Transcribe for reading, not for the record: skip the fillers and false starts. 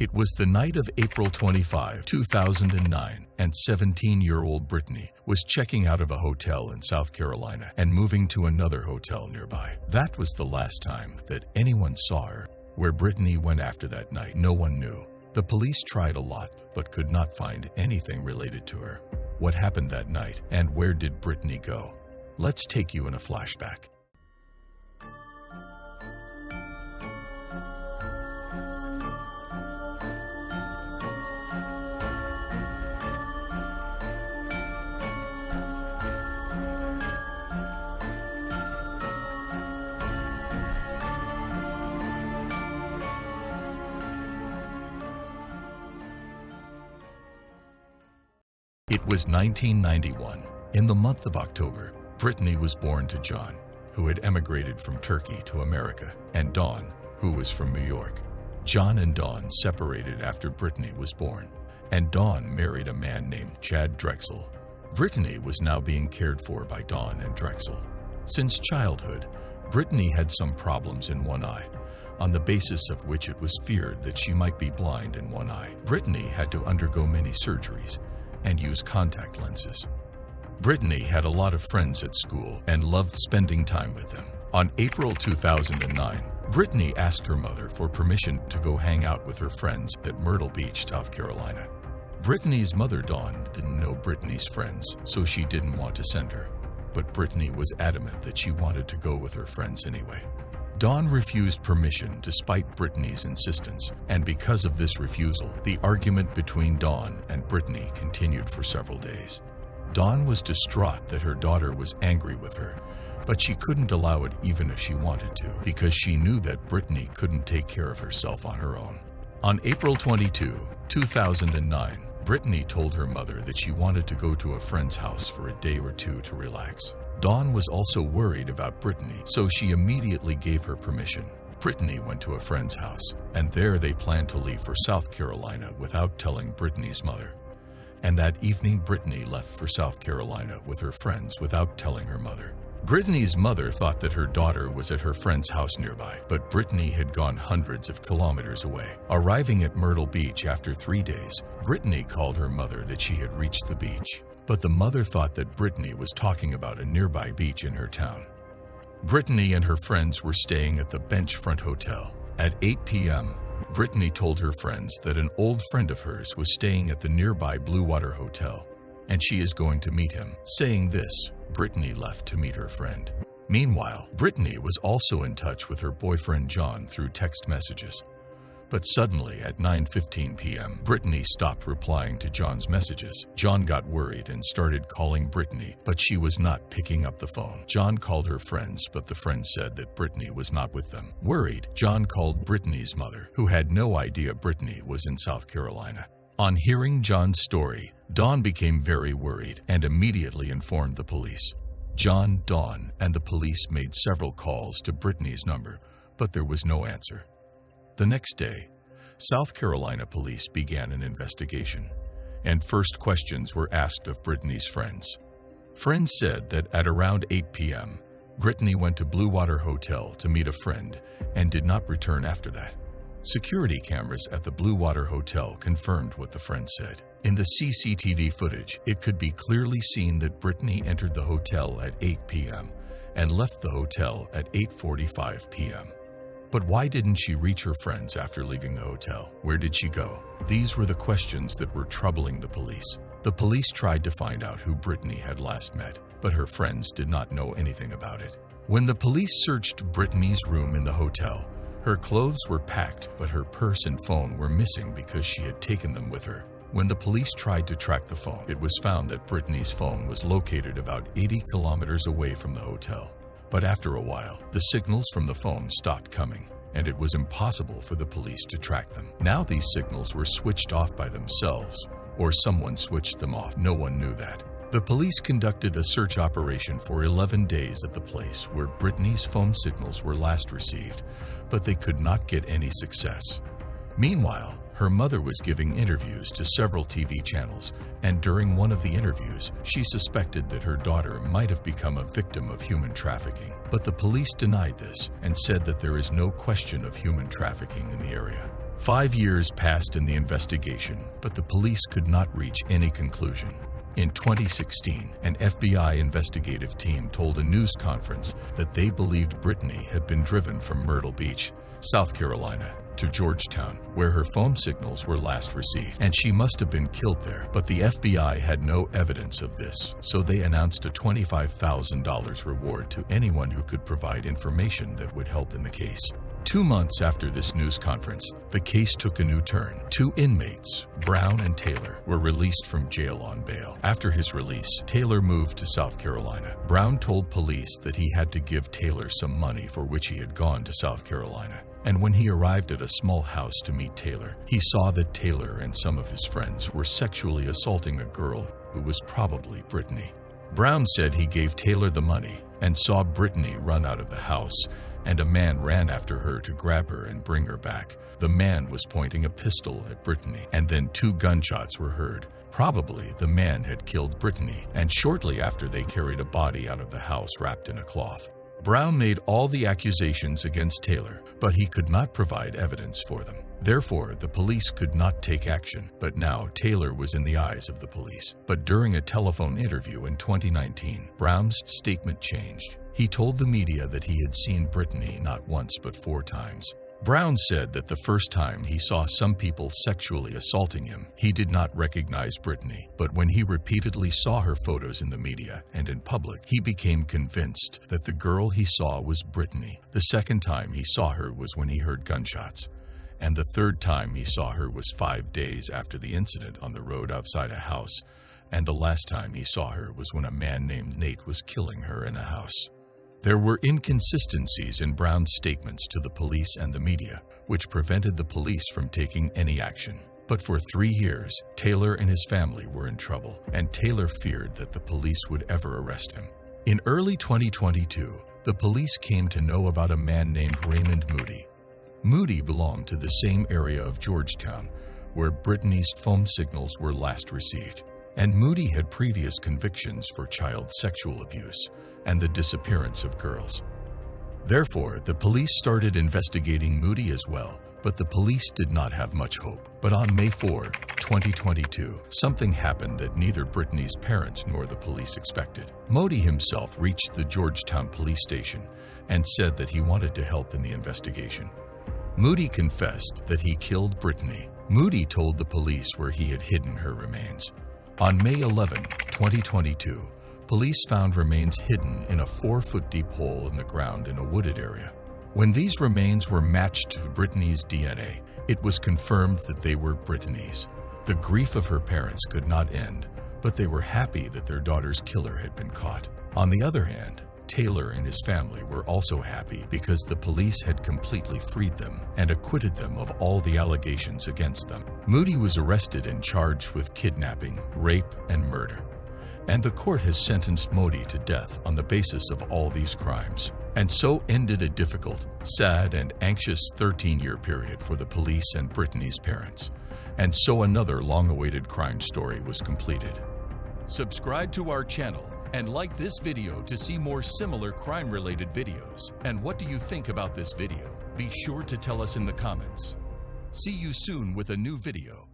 It was the night of April 25, 2009, and 17-year-old Britany was checking out of a hotel in South Carolina and moving to another hotel nearby. That was the last time that anyone saw her. Where Britany went after that night, no one knew. The police tried a lot, but could not find anything related to her. What happened that night, and where did Britany go? Let's take you in a flashback. It was 1991. In the month of October, Britany was born to John, who had emigrated from Turkey to America, and Dawn, who was from New York. John and Dawn separated after Britany was born, and Dawn married a man named Chad Drexel. Britany was now being cared for by Dawn and Drexel. Since childhood, Britany had some problems in one eye, on the basis of which it was feared that she might be blind in one eye. Britany had to undergo many surgeries and use contact lenses. Britany had a lot of friends at school and loved spending time with them. On April 2009, Britany asked her mother for permission to go hang out with her friends at Myrtle Beach, South Carolina. Britany's mother, Dawn, didn't know Britany's friends, so she didn't want to send her. But Britany was adamant that she wanted to go with her friends anyway. Dawn refused permission despite Britany's insistence, and because of this refusal, the argument between Dawn and Britany continued for several days. Dawn was distraught that her daughter was angry with her, but she couldn't allow it even if she wanted to, because she knew that Britany couldn't take care of herself on her own. On April 22, 2009, Britany told her mother that she wanted to go to a friend's house for a day or two to relax. Dawn was also worried about Britany, so she immediately gave her permission. Britany went to a friend's house, and there they planned to leave for South Carolina without telling Britany's mother. And that evening, Britany left for South Carolina with her friends without telling her mother. Britany's mother thought that her daughter was at her friend's house nearby, but Britany had gone hundreds of kilometers away. Arriving at Myrtle Beach after 3 days, Britany called her mother that she had reached the beach. But the mother thought that Britany was talking about a nearby beach in her town. Britany and her friends were staying at the Benchfront Hotel. At 8 p.m., Britany told her friends that an old friend of hers was staying at the nearby Blue Water Hotel, and she is going to meet him. Saying this, Britany left to meet her friend. Meanwhile, Britany was also in touch with her boyfriend John through text messages. But suddenly, at 9:15 p.m., Britany stopped replying to John's messages. John got worried and started calling Britany, but she was not picking up the phone. John called her friends, but the friends said that Britany was not with them. Worried, John called Britany's mother, who had no idea Britany was in South Carolina. On hearing John's story, Dawn became very worried and immediately informed the police. John, Dawn, and the police made several calls to Britany's number, but there was no answer. The next day, South Carolina police began an investigation, and first questions were asked of Britany's friends. Friends said that at around 8 p.m., Britany went to Blue Water Hotel to meet a friend and did not return after that. Security cameras at the Blue Water Hotel confirmed what the friend said. In the CCTV footage, it could be clearly seen that Britany entered the hotel at 8 p.m. and left the hotel at 8:45 p.m. But why didn't she reach her friends after leaving the hotel? Where did she go? These were the questions that were troubling the police. The police tried to find out who Britany had last met, but her friends did not know anything about it. When the police searched Britany's room in the hotel, her clothes were packed, but her purse and phone were missing because she had taken them with her. When the police tried to track the phone, it was found that Britany's phone was located about 80 kilometers away from the hotel. But after a while, the signals from the phone stopped coming, and it was impossible for the police to track them. Now these signals were switched off by themselves, or someone switched them off. No one knew that. The police conducted a search operation for 11 days at the place where Britany's phone signals were last received, but they could not get any success. Meanwhile, her mother was giving interviews to several TV channels, and during one of the interviews, she suspected that her daughter might have become a victim of human trafficking. But the police denied this and said that there is no question of human trafficking in the area. 5 years passed in the investigation, but the police could not reach any conclusion. In 2016, an FBI investigative team told a news conference that they believed Britany had been driven from Myrtle Beach, South Carolina, to Georgetown, where her phone signals were last received, and she must have been killed there. But the FBI had no evidence of this, so they announced a $25,000 reward to anyone who could provide information that would help in the case. 2 months after this news conference, the case took a new turn. 2 inmates, Brown and Taylor, were released from jail on bail. After his release, Taylor moved to South Carolina. Brown told police that he had to give Taylor some money for which he had gone to South Carolina. And when he arrived at a small house to meet Taylor, he saw that Taylor and some of his friends were sexually assaulting a girl who was probably Britany. Brown said he gave Taylor the money and saw Britany run out of the house, and a man ran after her to grab her and bring her back. The man was pointing a pistol at Britany, and then 2 gunshots were heard. Probably the man had killed Britany, and shortly after they carried a body out of the house wrapped in a cloth. Brown made all the accusations against Taylor, but he could not provide evidence for them. Therefore, the police could not take action, but now Taylor was in the eyes of the police. But during a telephone interview in 2019, Brown's statement changed. He told the media that he had seen Britany not once but 4 times. Brown said that the first time he saw some people sexually assaulting him, he did not recognize Britany. But when he repeatedly saw her photos in the media and in public, he became convinced that the girl he saw was Britany. The second time he saw her was when he heard gunshots. And the third time he saw her was 5 days after the incident on the road outside a house. And the last time he saw her was when a man named Nate was killing her in a house. There were inconsistencies in Brown's statements to the police and the media, which prevented the police from taking any action. But for 3 years, Taylor and his family were in trouble, and Taylor feared that the police would ever arrest him. In early 2022, the police came to know about a man named Raymond Moody. Moody belonged to the same area of Georgetown, where Britany's phone signals were last received, and Moody had previous convictions for child sexual abuse and the disappearance of girls. Therefore, the police started investigating Moody as well, but the police did not have much hope. But on May 4, 2022, something happened that neither Britany's parents nor the police expected. Moody himself reached the Georgetown police station and said that he wanted to help in the investigation. Moody confessed that he killed Britany. Moody told the police where he had hidden her remains. On May 11, 2022, police found remains hidden in a 4-foot-deep hole in the ground in a wooded area. When these remains were matched to Britany's DNA, it was confirmed that they were Britany's. The grief of her parents could not end, but they were happy that their daughter's killer had been caught. On the other hand, Taylor and his family were also happy because the police had completely freed them and acquitted them of all the allegations against them. Moody was arrested and charged with kidnapping, rape, and murder. And the court has sentenced Moody to death on the basis of all these crimes. And so ended a difficult, sad, and anxious 13-year period for the police and Britany's parents. And so another long-awaited crime story was completed. Subscribe to our channel and like this video to see more similar crime-related videos. And what do you think about this video? Be sure to tell us in the comments. See you soon with a new video.